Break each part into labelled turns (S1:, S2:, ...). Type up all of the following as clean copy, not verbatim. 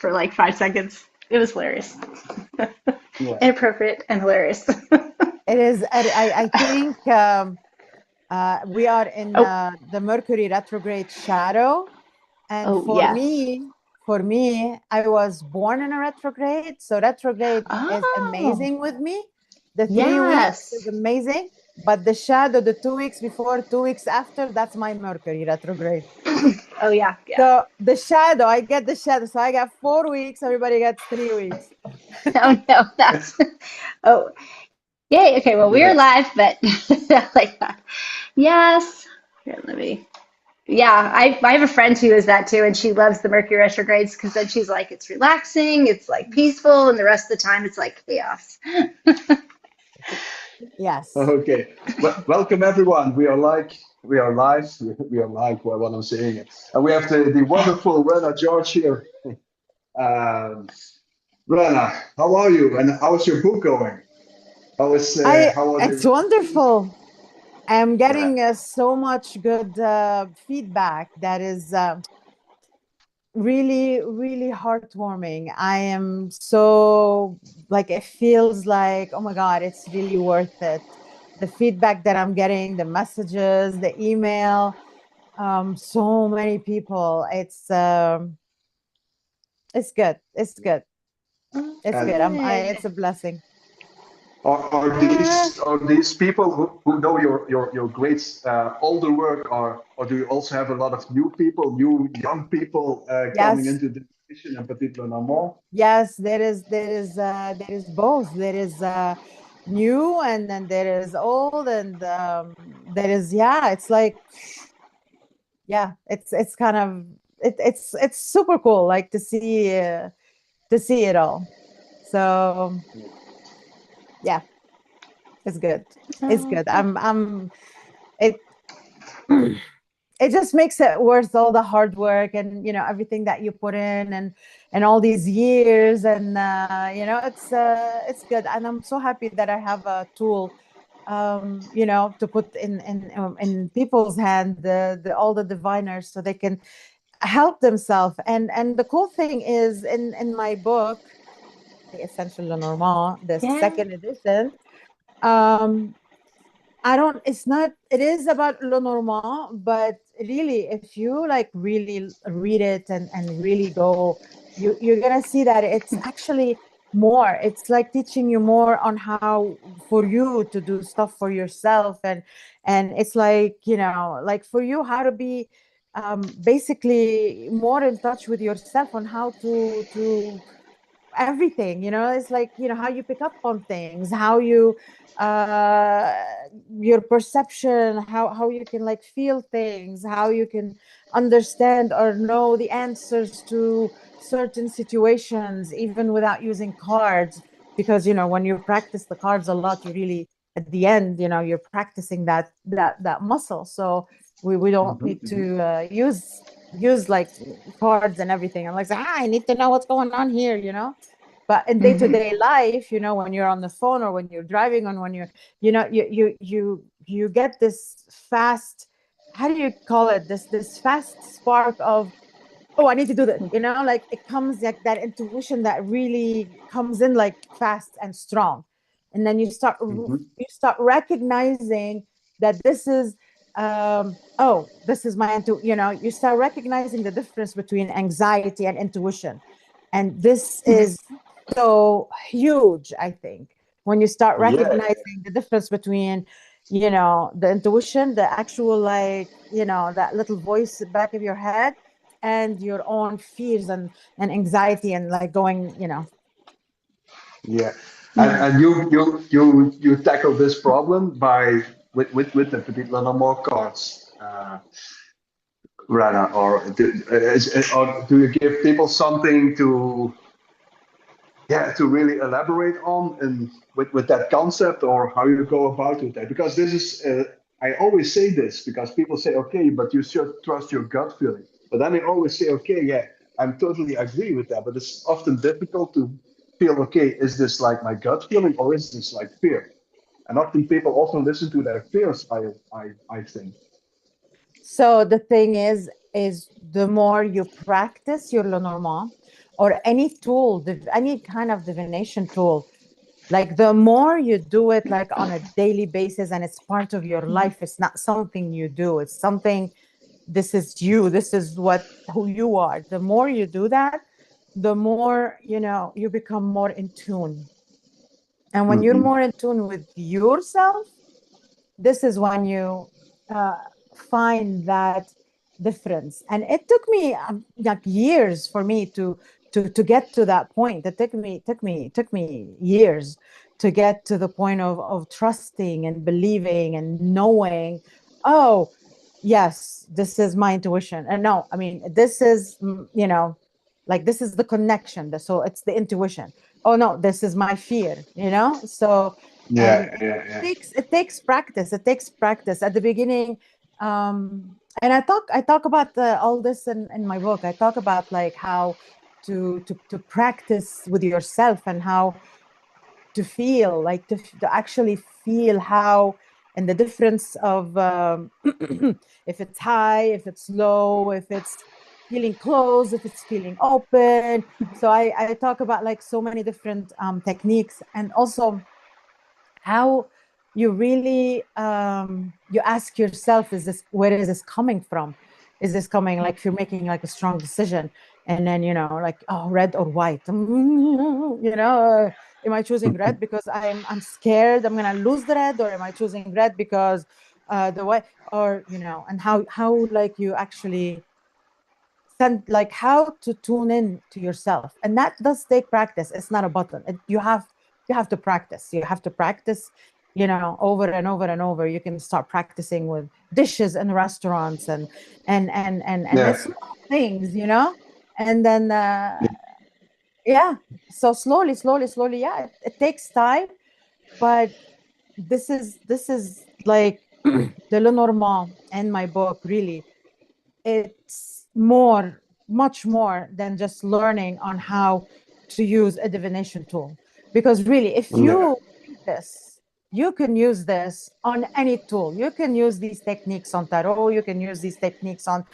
S1: for like 5 seconds. It was hilarious.
S2: Yeah.
S1: Inappropriate and hilarious.
S3: It is. I think we are in
S1: Oh,
S3: the Mercury retrograde shadow, and
S1: oh yes.
S3: for me, I was born in a retrograde, so retrograde is
S1: Oh,
S3: amazing with me. The 3 weeks is
S1: yes.
S3: amazing, but the shadow, the 2 weeks before, 2 weeks after, that's my Mercury retrograde.
S1: Oh yeah, yeah.
S3: So the shadow, I get the shadow. So I got 4 weeks. Everybody gets 3 weeks.
S1: Oh no, that's oh yay. Okay, well we're
S2: Yeah.
S1: live, but like that. Yes. Here, let me. Yeah, I have a friend who is that too, and she loves the Mercury retrogrades because then she's like, it's relaxing, it's like peaceful, and the rest of the time it's like chaos.
S3: Yes.
S2: Okay. Well, welcome everyone. We are live. We are live. What I'm saying, and we have the wonderful Rana George here. Um, Rana, how are you? And how's your book going?
S3: I
S2: How are
S3: It's
S2: the receptions?
S3: wonderful. I'm
S2: Yeah.
S3: getting so much good feedback that is really, really heartwarming. I am so like, it feels like, oh my God, it's really worth it. The feedback that I'm getting, the messages, the email, so many people. It's good. It's good.
S1: Oh,
S3: It's
S2: And
S3: good.
S1: good.
S3: It's a blessing.
S1: Uh,
S2: are these people who know your great older work, or do you also have a lot of new people, new young people coming
S3: Yes.
S2: into the mission and particular no more?
S3: Yes, there is both. There is new, and then there is old, and there is, yeah, it's like, yeah, it's kind of, it's super cool, like to see it all. So yeah, it's good. It's
S1: oh,
S3: good. It it just makes it worth all the hard work, and everything that you put in, and all these years, and it's good, and I'm so happy that I have a tool, to put in people's hand, the all the diviners, so they can help themselves. And the cool thing is, in my book, the Essential Lenormand, the
S1: yeah.
S3: second edition, um I don't, it's not, it is about Lenormand, but really, if you like really read it, and really go, you're gonna see that it's actually more. It's like teaching you more on how for you to do stuff for yourself, and it's like, like for you, how to be basically more in touch with yourself, on how to everything. It's like, how you pick up on things, how you uh your perception, how you can like feel things, how you can understand or know the answers to certain situations, even without using cards. Because when you practice the cards a lot, you really, at the end, you're practicing that muscle. So we don't
S2: Mhm,
S3: need
S2: mhm.
S3: to use like cards and everything. I'm like, I need to know what's going on here, but in
S1: Hmm.
S3: day-to-day life, when you're on the phone, or when you're driving, and when you get this fast, how do you call it, this fast spark of, oh, I need to do this, like it comes like that intuition that really comes in like fast and strong. And then
S2: Mhm.
S3: you start recognizing that this is, oh, this is my you start recognizing the difference between anxiety and intuition. And this is so huge, I think, when you start
S2: Yeah,
S3: recognizing the difference between, the intuition, the actual, like, that little voice back of your head, and your own fears and anxiety, and like going,
S2: yeah.
S1: Hmm.
S2: And you tackle this problem by with the particular number of cards, Rana, or do you give people something to, yeah, to really elaborate on, and with that concept, or how you go about with that? Because this is, I always say this because people say, okay, but you should trust your gut feeling. But then I always say, okay, yeah, I'm totally agree with that, but it's often difficult to feel, okay, is this like my gut feeling, or is this like fear? And often people also listen to their fears, I think.
S3: so the thing is the more you practice your Lenormand, or any tool, any kind of divination tool, like the more you do it like on a daily basis and it's part of your life, it's not something you do, it's something, this is you, this is who you are. The more you do that, the more, you become more in tune. And when you're more in tune with yourself, this is when you find that difference. And it took me like years for me to get to that point. It took me years to get to the point of trusting and believing and knowing, oh yes, this is my intuition. And no, I mean, this is, like this is the connection. So it's the intuition. Oh no, this is my fear, so. And
S2: Yeah, yeah, yeah.
S3: it takes practice. It takes practice at the beginning. And I talk about all this in my book. I talk about like how to practice with yourself, and how to feel, like to actually feel how, and the difference of if it's high, if it's low, if it's feeling closed, if it's feeling open. So I talk about like so many different techniques, and also how you really you ask yourself, where is this coming from? Is this coming, like if you're making like a strong decision, and then like, oh, red or white, am I choosing red because I'm scared I'm gonna lose the red, or am I choosing red because the white, or and how like you actually send, like how to tune in to yourself. And that does take practice. It's not a button. You have to practice. You have to practice, over and over and over. You can start practicing with dishes in restaurants, and
S2: Yeah,
S3: it's small things, and then yeah. So slowly, yeah, it takes time. But this is like the Lenormand in my book, really. It's much more than just learning on how to use a divination tool. Because really, if
S2: yeah,
S3: you read this, you can use this on any tool. You can use these techniques on tarot. You can use these techniques on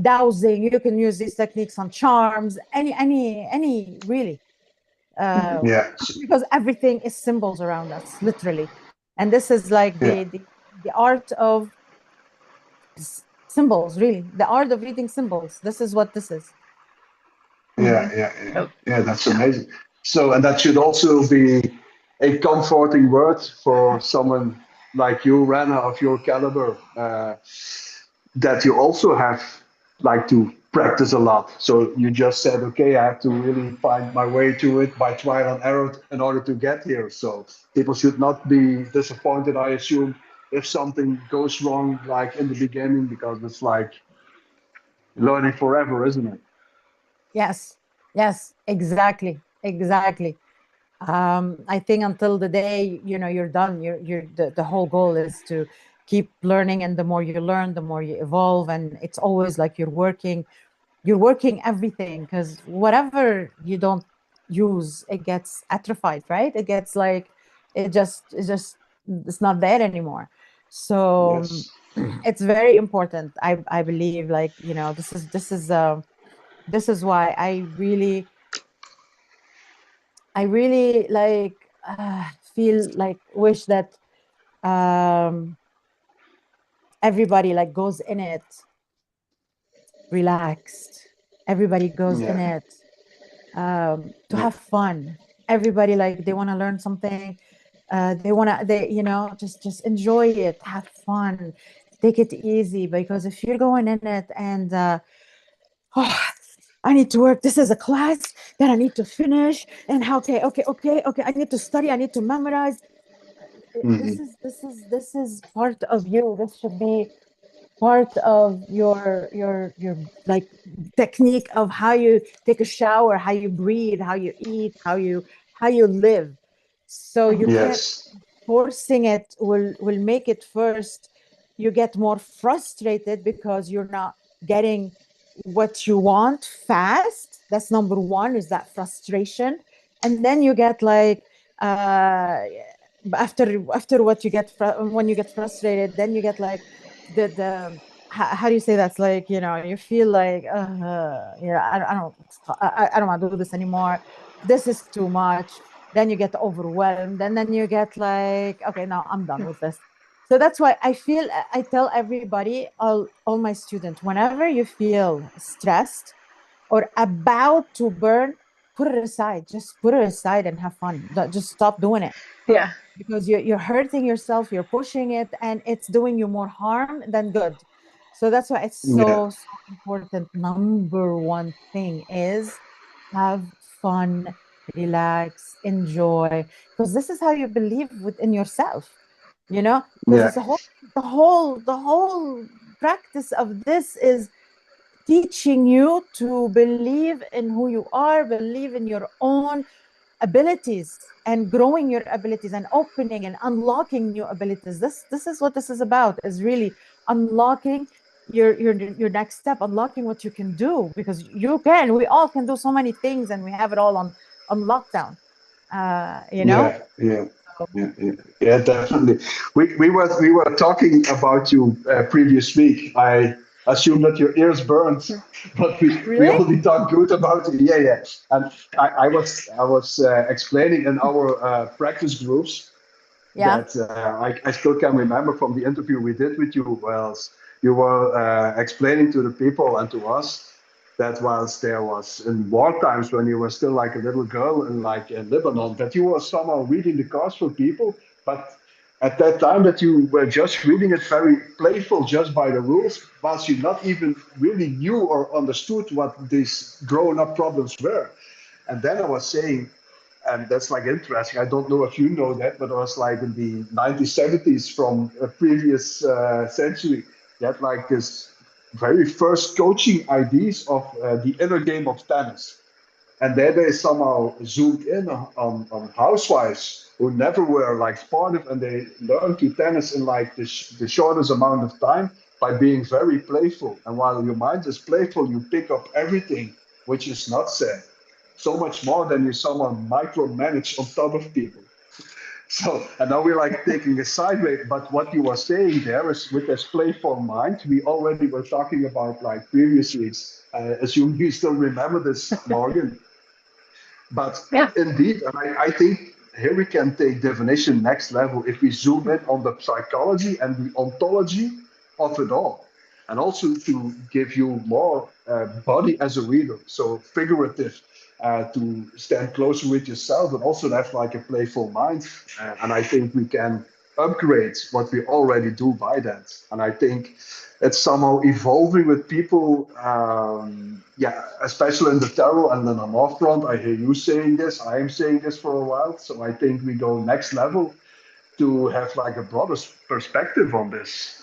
S3: dowsing. You can use these techniques on charms. Any really, uh,
S2: yeah,
S3: because everything is symbols around us, literally. And this is like
S2: yeah,
S3: the art of symbols, really, the art of reading symbols. This is what this is.
S2: yeah, yeah, yeah. Yeah, that's amazing. So, and that should also be a comforting word for someone like you, Rana, of your caliber, that you also have like to practice a lot. So you just said, okay, I have to really find my way to it by trial and error in order to get here. So people should not be disappointed, I assume, if something goes wrong, like in the beginning, because it's like learning forever, isn't it?
S3: Yes, exactly. I think until the day you're done, the whole goal is to keep learning, and the more you learn, the more you evolve. And it's always like you're working everything, because whatever you don't use, it gets atrophied, right? It gets like, it's not there anymore. So
S2: Yes.
S3: it's very important. I believe, like, this is why I really like feel like, wish that um everybody like goes in it relaxed. Everybody goes in
S2: Yeah.
S3: it to
S2: Yeah.
S3: have fun. Everybody, like, they want to learn something. They just enjoy it, have fun, take it easy. Because if you're going in it and oh, I need to work. This is a class that I need to finish, and how? Okay. I need to study. I need to memorize. This
S2: Mhm.
S3: is this is this is part of you. This should be part of your like technique of how you take a shower, how you breathe, how you eat, how you live. So you can't,
S2: Yes.
S3: forcing it will make it, first you get more frustrated because you're not getting what you want fast. That's number one, is that frustration. And then you get like after what you get when you get frustrated, then you get like the how do you say that's like, you feel like, I don't want to do this anymore. This is too much. Then you get overwhelmed, and then you get like, okay, now I'm done with this. So that's why I tell everybody, all my students, whenever you feel stressed or about to burn, put it aside. Just put it aside and have fun. Just stop doing it,
S1: Yeah.
S3: because you're hurting yourself, you're pushing it, and it's doing you more harm than good. So that's why it's
S2: Yeah,
S3: so important. Number one thing is have fun, relax, enjoy, because this is how you believe within yourself, because
S2: yeah,
S3: it's the whole practice of this is teaching you to believe in who you are, believe in your own abilities, and growing your abilities and opening and unlocking new abilities. This is what this is about, is really unlocking your next step, unlocking what you can do, because we all can do so many things, and we have it all on lockdown. You know?
S2: yeah, yeah.
S3: So,
S2: Yeah, yeah, yeah, definitely. We were talking about you previous week. I assume that your ears burned, but we
S3: really?
S2: only talked good about you. Yeah, yeah. And I was explaining in our practice groups
S3: Yeah.
S2: that I still can remember from the interview we did with you. Was you were explaining to the people and to us that whilst there was in war times when you were still like a little girl in like in Lebanon, that you were somehow reading the cards for people, but at that time that you were just reading it very playful just by the rules, whilst you not even really knew or understood what these grown up problems were. And then I was saying, and that's like interesting. I don't know if you know that, but it was like in the 1970s from a previous century. You had like this very first coaching ideas of the inner game of tennis. And there they somehow zoomed in on housewives who never were like sportive, and they learned to tennis in like the shortest amount of time by being very playful. And while your mind is playful, you pick up everything which is not said. So much more than you someone micromanage on top of people. So, and now we're like taking a sideway, but what you were saying there is with this playful mind, we already were talking about like previous weeks. I assume you still remember this, Morgan. But
S1: Yeah.
S2: indeed, and I think here we can take definition next level if we zoom in on the psychology and the ontology of it all. And also to give you more body as a reader, so figurative, to stand closer with yourself, but also have like a playful mind. And I think we can upgrade what we already do by that. And I think it's somehow evolving with people. Yeah, especially in the tarot and then on off front. I hear you saying this. I am saying this for a while. So I think we go next level to have like a broader perspective on this.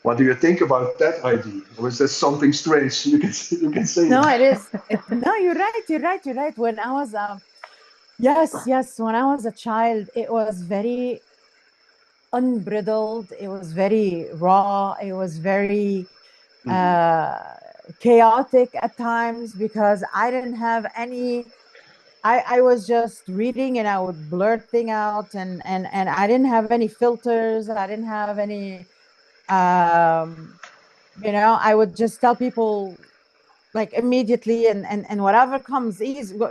S2: What do you think about that idea? Or is that something strange? You can say it.
S3: No, it is. No, you're right. You're right. You're right. When I was yes, yes, when I was a child, it was very unbridled. It was very raw. It was very
S2: Mhm.
S3: chaotic at times, because I didn't have any. I was just reading, and I would blurt thing out, and I didn't have any filters. I didn't have any. Um, I would just tell people like immediately, and whatever comes easy go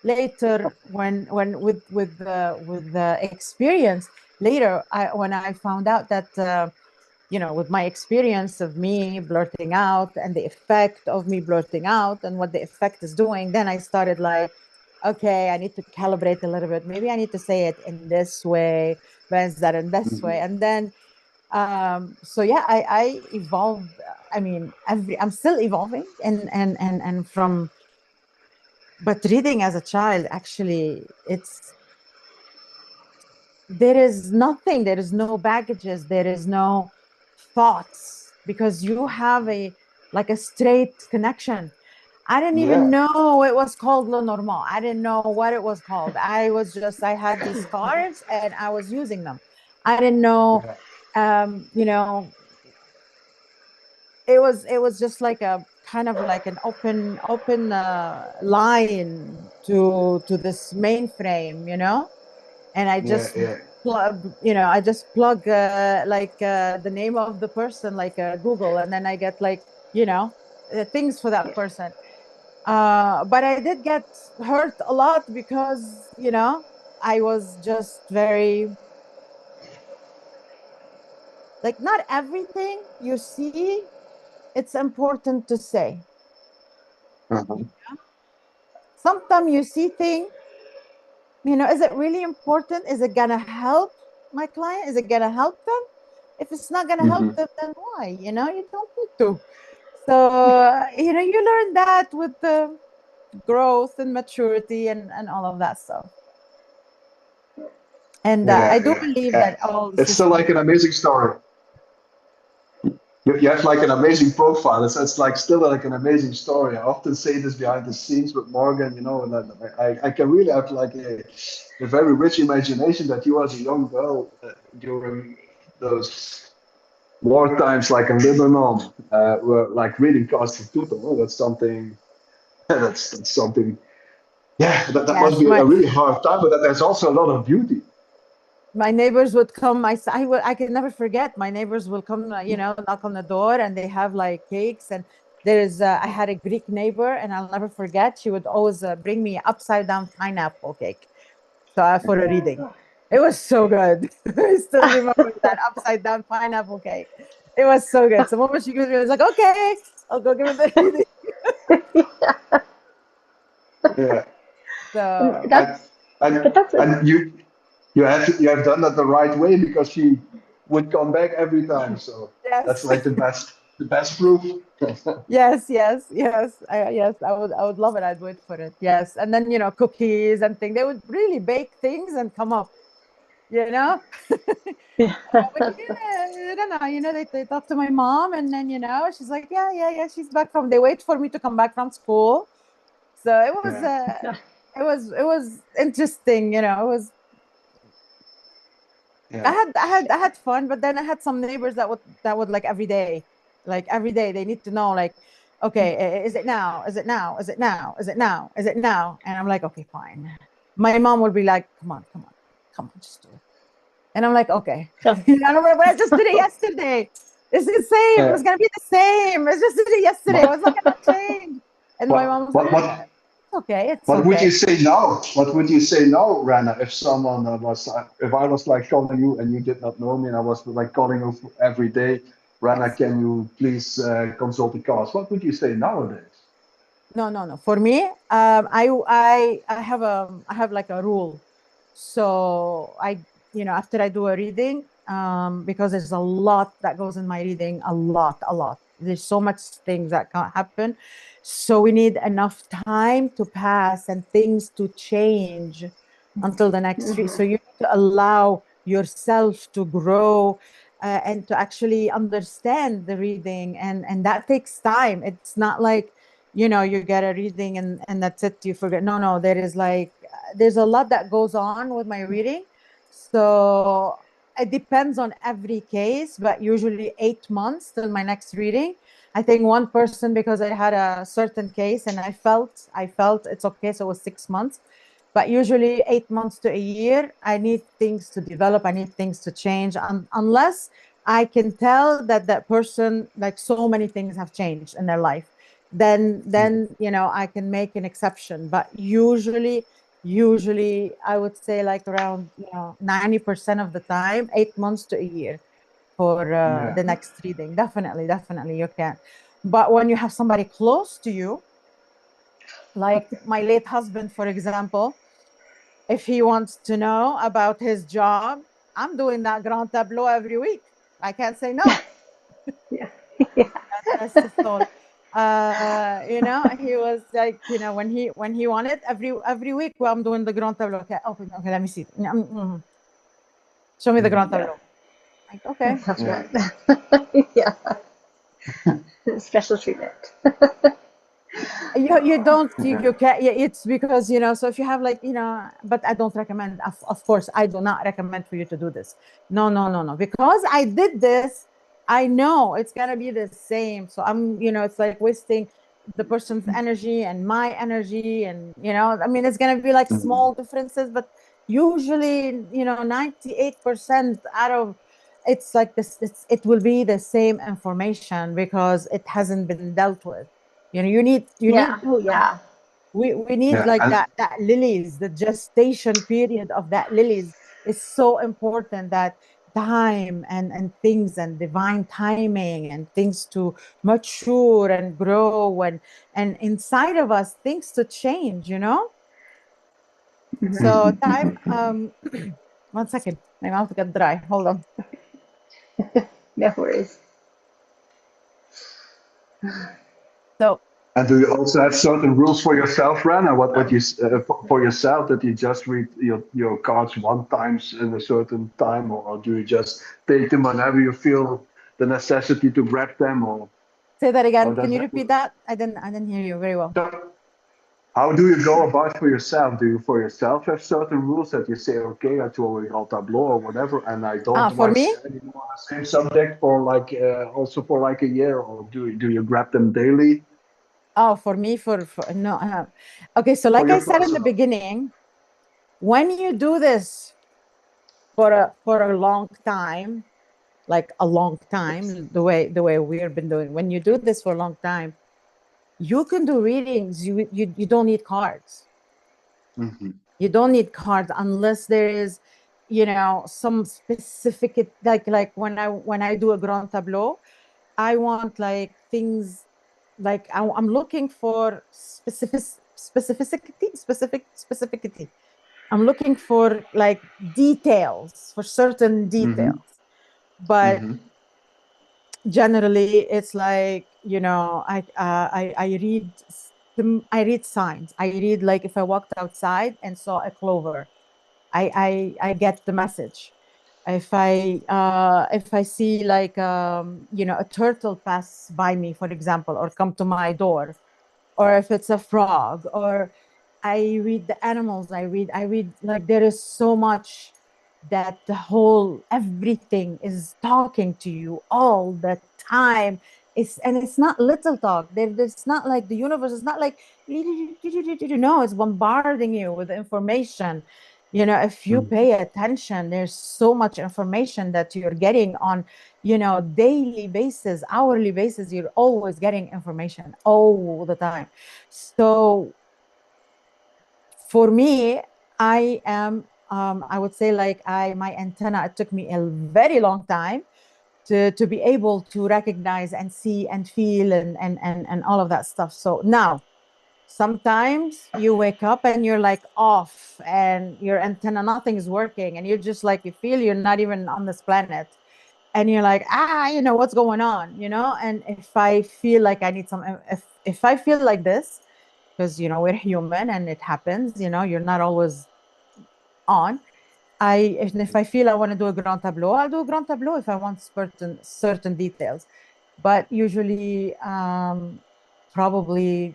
S3: later, when with the experience later, when I found out that with my experience of me blurting out and the effect of me blurting out and what the effect is doing, then I started like, okay, I need to calibrate a little bit, maybe I need to say it in this way rather than in this way.
S2: Mhm.
S3: And then so yeah, I evolved. I mean, I'm still evolving, and from, but reading as a child, actually, there is nothing, there is no baggages, there is no thoughts, because you have like a straight connection. I didn't even
S2: Yeah.
S3: know it was called Lenormand. I didn't know what it was called. I had these cards and I was using them. I didn't know,
S2: Yeah.
S3: um, you know, it was just like a kind of like an open line to this mainframe, and I
S2: Yeah.
S3: just
S2: Yeah.
S3: I just plug the name of the person, like Google, and then I get like, things for that person. But I did get hurt a lot because, I was just very, like, not everything you see, it's important to say.
S2: Uh-huh.
S3: Sometimes you see things, is it really important? Is it gonna help my client? Is it gonna help them? If it's not gonna help
S2: Hmm.
S3: them, then why? You don't need to. So, you learn that with the growth and maturity and all of that stuff. And I
S2: Yeah,
S3: do
S2: yeah,
S3: believe
S2: yeah.
S3: that all the
S2: It's still
S3: systems.
S2: like an amazing story. You have like an amazing profile. It's like still like an amazing story. I often say this behind the scenes with Morgan, and I can really have like a very rich imagination that you as a young girl during those war times like in Lebanon were like reading Constitution. Oh, that's something that's something. Yeah, that must
S3: Yes,
S2: be a
S3: my
S2: really hard time, but that there's also a lot of beauty.
S3: my neighbors would come. I can never forget. My neighbors will come, knock on the door, and they have like cakes. And I had a Greek neighbor, and I'll never forget. She would always bring me upside down pineapple cake, so for a reading. It was so good. I still remember that upside down pineapple cake. It was so good. So the moment she gives me, I was like, okay, I'll go give it the reading.
S2: Yeah,
S1: And
S3: So
S2: and
S1: that's,
S2: and
S1: but that's a,
S2: and you have done that the right way because she would come back every time. So that's
S3: yes.
S2: like the best proof.
S3: Yes, yes, yes. Yes, I would love it. I'd wait for it. Yes. And then, cookies and things. They would really bake things and come up, you know? But yeah, I don't know. They talk to my mom, and then, she's like, yeah, yeah, yeah, she's back from, they wait for me to come back from school. So
S2: Yeah,
S3: it was interesting, it was, I
S2: yeah,
S3: had I had I had fun, but then I had some neighbors that would like every day they need to know, like, okay, is it now? Is it now? Is it now? Is it now? Is it now? And I'm like, okay, fine. My mom would be like, come on, come on, come on, just do it. And I'm like, okay.
S1: so,
S3: But I just did it yesterday. It's the same. It's
S2: yeah.
S3: gonna be the same. It's just did it yesterday. What's
S2: What
S3: not gonna change? And my
S2: what
S3: mom's like,
S2: what what
S3: it's okay, it's
S2: what would
S3: okay.
S2: you say now? What would you say now, Rana, if someone if I was like calling you and you did not know me and I was like calling you every day, Rana,
S3: Yes.
S2: can you please consult the cars? What would you say nowadays?
S3: No, no, no. For me, I have like a rule. So after I do a reading, because there's a lot that goes in my reading, a lot, a lot. There's so much things that can happen. So we need enough time to pass and things to change until the next read. So you need to allow yourself to grow, and to actually understand the reading, and that takes time. It's not like, you get a reading and that's it, you forget. No, no, there's a lot that goes on with my reading. So it depends on every case, but usually 8 months till my next reading. I think one person, because I had a certain case and I felt it's okay, so it was 6 months. But usually 8 months to a year, I need things to develop, I need things to change, unless I can tell that that person, like, so many things have changed in their life, then I can make an exception. But usually I would say, like, around 90% of the time, 8 months to a year for
S2: Yeah.
S3: the next reading. Definitely, definitely you can. But when you have somebody close to you, like my late husband, for example, if he wants to know about his job, I'm doing that grand tableau every week. I can't say no.
S1: yeah, yeah,
S3: Rest his soul. He was like, when he wanted, every week, well, I'm doing the grand tableau. Okay, open. Okay, let me see. Show me the grand
S2: Mhm.
S1: yeah.
S3: tableau. Like, okay.
S1: That's
S2: Yeah.
S1: good. Yeah, special treatment.
S3: You don't,
S2: Yeah.
S3: you can't. Yeah, it's because, so if you have, like, but I don't recommend, of course I do not recommend for you to do this. No, no, no, no, because I did this, I know it's gonna be the same. So it's like wasting the person's energy and my energy, and I mean, it's gonna be like
S2: Mhm.
S3: small differences, but usually, 98% out of it's like this, it will be the same information because it hasn't been dealt with. You need
S1: Yeah,
S3: to
S1: yeah.
S3: we need
S2: Yeah,
S3: like
S2: and
S3: that lilies, the gestation period of that lilies is so important, that time and things and divine timing and things to mature and grow, and inside of us things to change.
S1: Hmm.
S3: So
S2: mhm,
S3: time,
S2: mhm, mhm.
S3: 1 second, my mouth got dry, hold on.
S1: No worries.
S3: So
S2: And do you also have certain rules for yourself, Rana? What you for yourself, that you just read your cards one times in a certain time, or do you just take them whenever you feel the necessity to grab them, or
S3: say that
S2: how
S3: again, can
S2: does
S3: you
S2: that
S3: repeat
S2: work?
S3: that? I didn't hear you very well.
S2: So how do you go about for yourself? Do you for yourself have certain rules that you say, okay, I throw away all tableau or whatever, and I don't
S3: For
S2: watch
S3: me.
S2: anymore the same subject for like also for like a year, or do you grab them daily
S3: Oh, for me, for no. Okay, so
S2: for
S3: like I
S2: your
S3: said in the
S2: personal?
S3: beginning, when you do this for a long time, like a long time, the way we've been doing, when you do this for a long time, you can do readings. You don't need cards.
S2: Mhm.
S3: You don't need cards unless there is, some specific, like when I do a grand tableau, I want like things, like I'm looking for specificity. I'm looking for like details, for certain
S2: Mhm.
S3: details. But
S2: Mhm.
S3: generally, it's like, I read signs. I read, like, if I walked outside and saw a clover, I get the message. If I see, like, a turtle pass by me, for example, or come to my door, or if it's a frog, or I read the animals. I read, like, there is so much that the whole everything is talking to you all the time. And it's not little talk. There's not like the universe is not like no, it's bombarding you with information. If you
S2: Mhm.
S3: pay attention, there's so much information that you're getting on, daily basis, hourly basis. You're always getting information all the time. So for me, I would say, like, my antenna, it took me a very long time to be able to recognize and see and feel and all of that stuff. So now, sometimes you wake up and you're like off, and your antenna, nothing is working, and you're just like, you feel you're not even on this planet, and you're like, what's going on, and if I feel like I need some, if I feel like this, because we're human and it happens, you're not always on. And if I feel I want to do a grand tableau, I'll do a grand tableau if I want certain details. But usually, probably,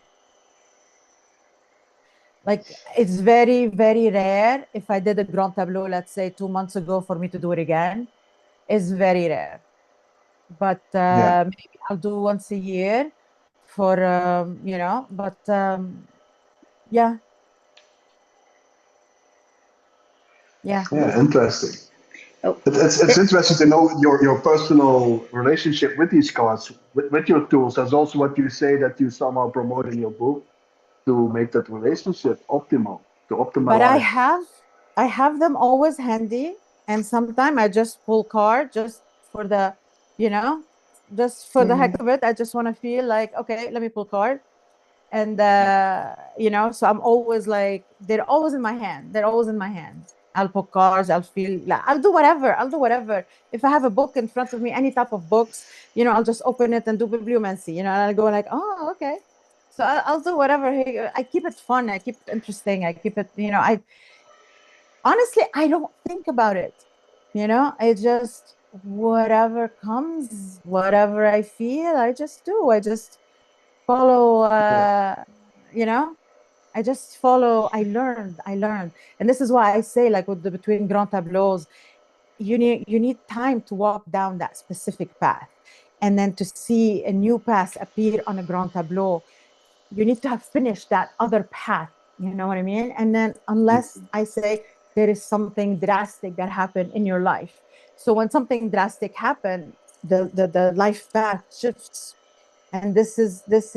S3: like, it's very, very rare if I did a grand tableau, let's say 2 months ago, for me to do it again. It's very rare. But
S2: Yeah,
S3: maybe I'll do once a year for, but yeah, yeah.
S2: yeah, interesting.
S1: Oh,
S2: It's
S1: th-
S2: interesting to know your personal relationship with these cards, with your tools. That's also what you say that you somehow promote in your book, to make that relationship optimal, to
S3: But I
S2: optimize.
S3: have I have them always handy, and sometimes I just pull card just for the, you know, just for the heck
S1: mhm.
S3: of it. I just want to feel like, okay, let me pull card. And so I'm always like, they're always in my hand. They're always in my hand. I'll pull cards, I'll feel like, I'll do whatever. I'll do whatever. If I have a book in front of me, any type of books, I'll just open it and do bibliomancy, and I'll go like, oh, okay. So I'll do whatever. Hey, I keep it fun. I keep it interesting. I keep it, I honestly, I don't think about it. I just, whatever comes, whatever I feel, I just do. I just follow,
S2: Yeah,
S3: you know, I just follow. I learned. And this is why I say, like, with the between grand tableaus, you need time to walk down that specific path. And then to see a new path appear on a grand tableau, you need to have finished that other path. You know what I mean? And then, unless
S2: mhm,
S3: I say there is something drastic that happened in your life. So when something drastic happened, the life path shifts. And this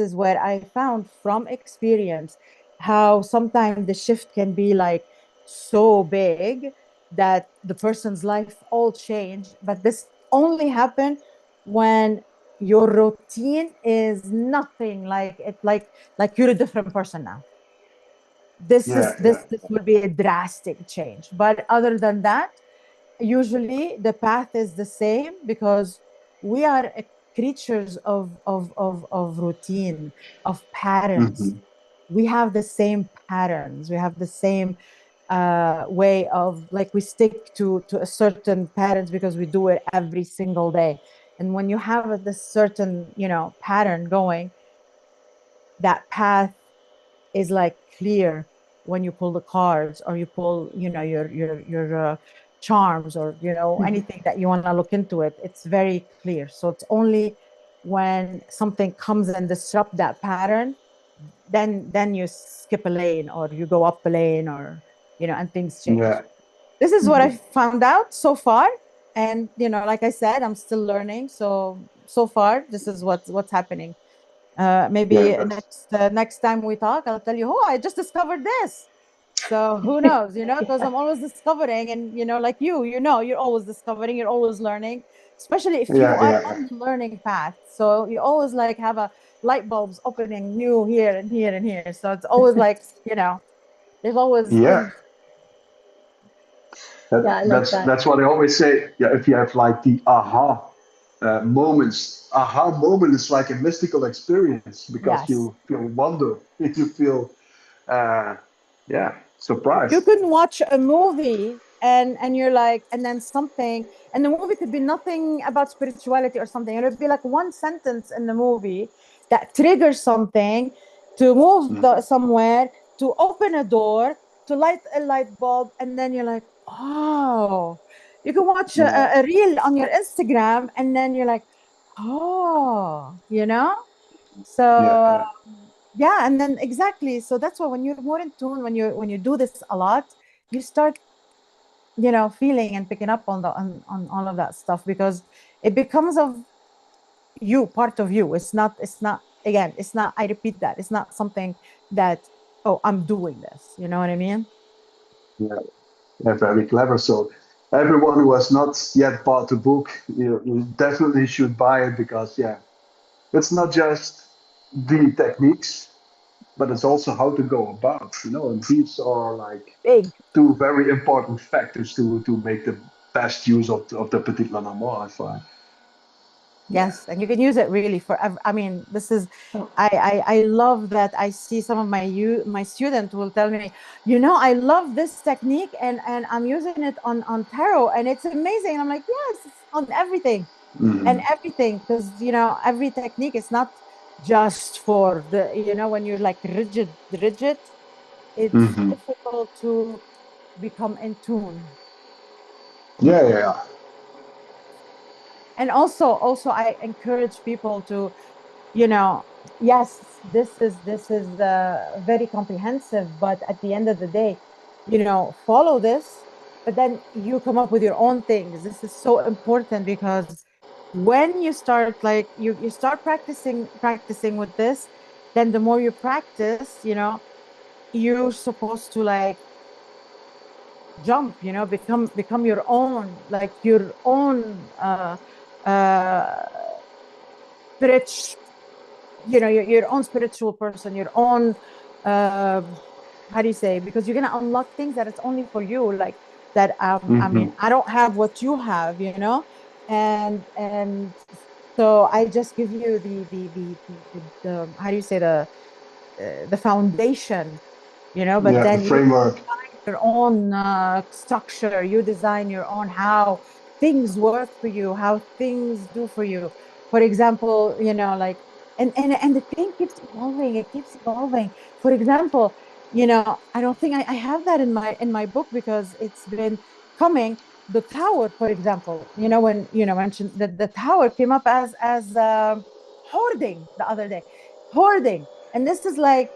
S3: is where I found from experience how sometimes the shift can be like so big that the person's life all changed. But this only happened when your routine is nothing like it, like you're a different person now. this
S2: Yeah,
S3: is
S2: yeah.
S3: this this will be a drastic change. But other than that, usually the path is the same, because we are creatures of routine, of patterns.
S2: Hmm.
S3: We have the same patterns, we have the same way of, like, we stick to a certain patterns because we do it every single day. And when you have this certain, pattern going, that path is like clear. When you pull the cards, or you pull, your charms, or anything that you want to look into it, it's very clear. So it's only when something comes and disrupt that pattern, then you skip a lane, or you go up a lane, or and things change.
S2: Yeah.
S3: This is what I
S1: Mhm.
S3: found out so far. And like I said, I'm still learning. So far, this is what's happening.
S2: Yeah,
S3: Maybe
S2: that's
S3: next time we talk, I'll tell you, oh, I just discovered this. So who knows, because I'm always discovering. And like you're always discovering, you're always learning, especially if you
S2: yeah,
S3: are
S2: yeah,
S3: on the learning path. So you always like have a light bulbs opening new here and here and here. So it's always like, there's always
S2: yeah.
S3: things.
S1: Yeah, I like that.
S2: That's what I always say. Yeah, if you have like the moments, aha moment is like a mystical experience because
S3: Yes.
S2: you feel wonder, you feel uh, yeah,
S3: You
S2: surprised.
S3: can watch a movie, and you're like, and then something, and the movie could be nothing about spirituality or something. It'll be like one sentence in the movie that triggers something, to move
S2: Mhm.
S3: somewhere, to open a door, to light a light bulb. And then you're like, oh. You can watch
S2: Yeah,
S3: a reel on your Instagram, and then you're like, oh,
S2: yeah,
S3: so
S2: yeah,
S3: yeah. And then exactly, so that's why when you're more in tune, when you do this a lot, you start feeling and picking up on all of that stuff, because it becomes of you, part of you. It's not again, it's not, I repeat that, it's not something that, oh, I'm doing this, you know what I mean?
S2: yeah. Yeah, very clever. So everyone who has not yet bought the book, you definitely should buy it because yeah, it's not just the techniques, but it's also how to go about, and these are like
S3: Big.
S2: two very important factors to make the best use of the Petit Lenormand, I find. Yeah.
S3: Yes, and you can use it really for. I mean, this is. I love that. I see some of my student will tell me, I love this technique, and I'm using it on tarot, and it's amazing. And I'm like, yes, it's on everything, and
S2: Hmm.
S3: everything, because every technique is not just for the, when you're like rigid, it's
S2: Hmm.
S3: difficult to become in tune.
S2: Yeah, yeah,
S3: And also I encourage people to, you know yes, this is very comprehensive, but at the end of the day, follow this. But then you come up with your own things. This is so important, because when you start, like, you start practicing with this, then the more you practice, you're supposed to, like, jump, become your own, like, your own uh spiritual, your own spiritual person, your own, uh how do you say, because you're gonna unlock things that it's only for you, like, that, I
S2: yeah.
S3: mean, I don't have what you have, and so I just give you the how do you say, the foundation, but
S2: Yeah, the
S3: then you
S2: framework.
S3: your own structure. You design your own how things work for you, how things do for you. For example, like, and the thing keeps evolving. It keeps evolving. For example, I don't think I have that in my book, because it's been coming. The tower, for example, when mentioned that the tower came up as hoarding the other day, hoarding, and this is like,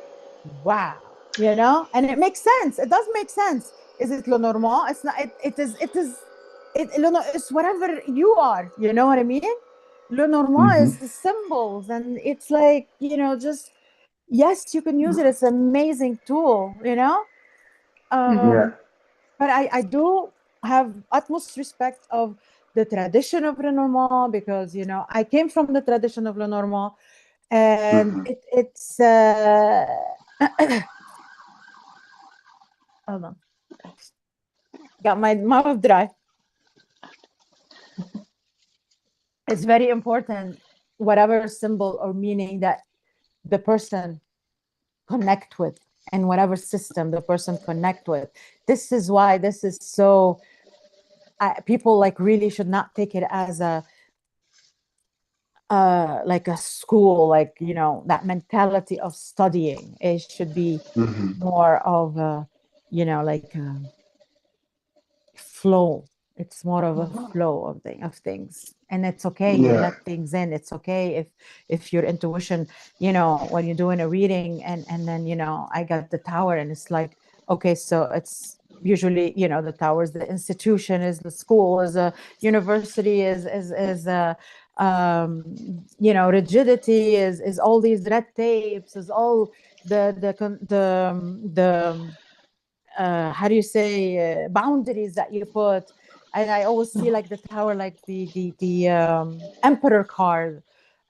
S3: wow. you know, and it makes sense. It does make sense. Is it Lenormand? It's not. It's whatever you are. You know what I mean? Lenormand
S2: Hmm.
S3: is the symbols, and it's like, you know, just yes, you can use it. It's an amazing tool. You know,
S2: Yeah.
S3: um, but I do have utmost respect of the tradition of Lenormand, because you know I came from the tradition of Lenormand, and
S2: Hmm.
S3: it's hold on, got my mouth dry. It's very important, whatever symbol or meaning that the person connect with, and whatever system the person connect with. This is why this is so people like really should not take it as a like a school, like, you know, that mentality of studying. It should be
S2: Hmm.
S3: more of a, you know, like flow. It's more of a flow of things, and it's okay. You
S2: Yeah.
S3: let things in. It's okay if your intuition, you know, when you're doing a reading, and then, you know, I got the tower, and it's like, okay, so it's usually, you know, the tower is the institution, is the school, is a university, is a you know, rigidity, is all these red tapes, is all the how do you say, boundaries that you put. And I always see like the tower, like the emperor card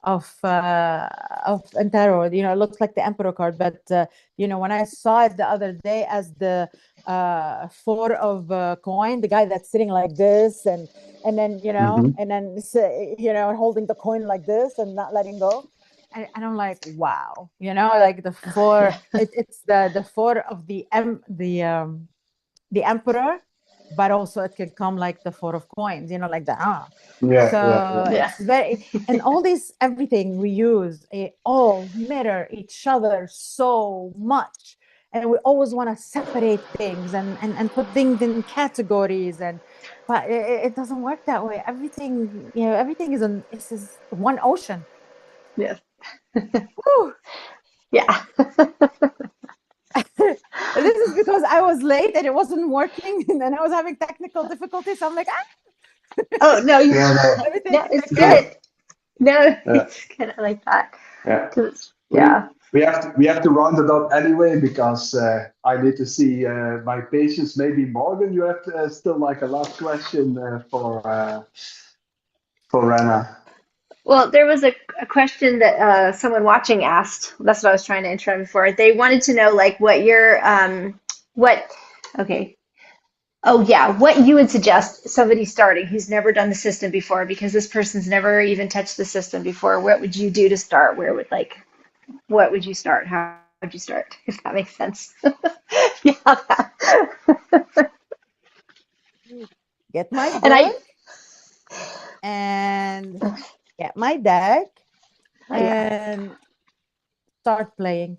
S3: of tarot. You know, it looks like the emperor card, but you know, when I saw it the other day as the four of coin, the guy that's sitting like this, and then, you know,
S2: Hmm.
S3: and then you know, holding the coin like this and not letting go. And I'm like, wow, you know, like the four,
S1: Yeah.
S3: it's the four of the emperor, but also it can come like the four of coins, you know, like the
S2: Yeah. Yeah.
S3: so
S2: Yeah.
S1: Yeah.
S3: it's very, and all this, everything we use, all mirror each other so much, and we always want to separate things and put things in categories, and but it doesn't work that way. Everything, you know, everything is one ocean.
S1: Yes.
S3: Whew.
S1: Yeah.
S3: This is because I was late and it wasn't working, and then I was having technical difficulties. So I'm like,
S1: Oh no,
S2: Yeah. No.
S3: everything
S1: no, it's
S2: No.
S1: good. No,
S2: Yeah.
S1: it's kind of like that.
S2: Yeah.
S1: 'Cause,
S2: We
S1: yeah.
S2: we have to round it up anyway because I need to see my patients. Maybe Morgan, you have still like a last question for Rana.
S1: Well, there was a question that someone watching asked. That's what I was trying to intro before. They wanted to know like what your what okay. Oh yeah, what you would suggest somebody starting who's never done the system before because this person's never even touched the system before. What would you do to start? Where would like what would you start? How would you start? If that makes sense. Yeah.
S3: get my
S1: And
S3: book
S1: I
S3: and get my deck
S1: oh yeah.
S3: and start playing.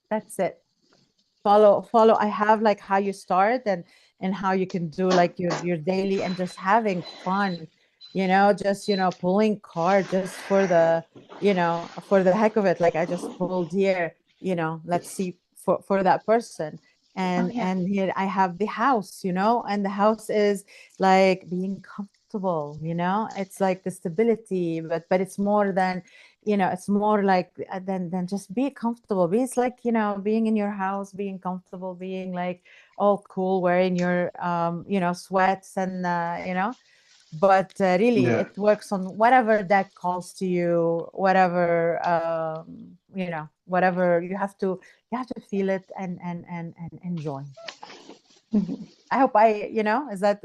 S3: That's it. Follow. I have like how you start, and how you can do like your daily, and just having fun, you know, just, you know, pulling card just for the, you know, for the heck of it. Like I just pulled here, you know, let's see for that person.
S1: Oh
S3: and
S1: yeah.
S3: and here I have the house, you know, and the house is like being comfortable, you know, it's like the stability, but it's more than, you know, it's more like than just be comfortable. Be, it's like, you know, being in your house, being comfortable, being like all cool, wearing your you know, sweats, and you know, but really
S2: Yeah.
S3: it works on whatever that calls to you, whatever you know, whatever you have to feel it, and enjoy.
S1: Mhm.
S3: I hope I, you know, is that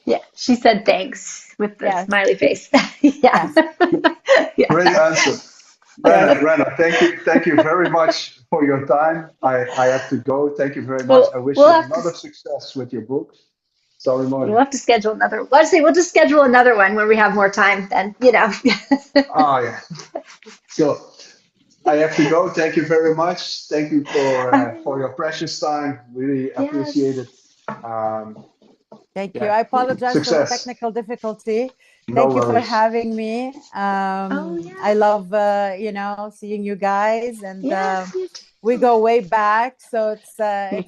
S1: Yeah. She said thanks with the
S3: yes,
S1: smiley face. Yeah.
S3: yes,
S2: Great
S1: Yeah.
S2: answer.
S3: yes.
S2: Rana, thank you very much for your time. I have to go. Thank you very much.
S1: Well,
S2: I wish
S1: we'll
S2: you a
S1: have to
S2: lot of success with your book. Sorry,
S1: we'll
S2: Morgan.
S1: have to schedule another. Let's say we'll just schedule another one when we have more time. Then you know.
S2: Oh yeah. So I have to go. Thank you very much. Thank you for your precious time. Really appreciate
S1: Yes.
S2: it. Um,
S3: Thank you.
S2: yeah.
S3: I apologize for the
S2: Success.
S3: technical difficulty.
S2: No
S3: Thank you for
S2: worries.
S3: having me.
S1: Oh
S3: I
S1: yes.
S3: love, you know, seeing you guys, and
S1: Yes. You too.
S3: we go way back, so it's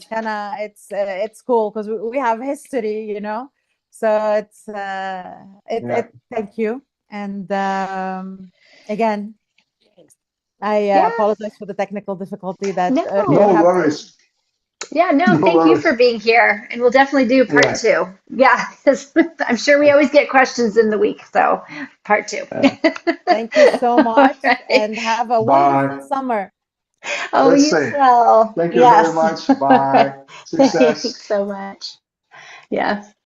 S3: kind of it's cool because we have history, you know. So it's
S2: Yeah.
S3: thank you. And again, I
S1: Yeah.
S3: apologize for the technical difficulty that earlier
S1: No.
S2: No
S3: happened.
S2: worries.
S1: Yeah, no,
S2: No
S1: thank you
S2: worries.
S1: for being here. And we'll definitely do part
S2: Yeah.
S1: two. Yeah, because I'm sure we always get questions in the week. So part two.
S3: Thank you so
S1: All
S3: much,
S1: right.
S3: and have a wonderful
S2: Bye.
S3: summer.
S1: Oh,
S2: Let's
S1: you
S2: say.
S1: as well.
S2: Thank you very
S1: Yes.
S2: much.
S1: All right.
S2: Bye.
S1: Thanks
S2: Success.
S1: so much. Yeah.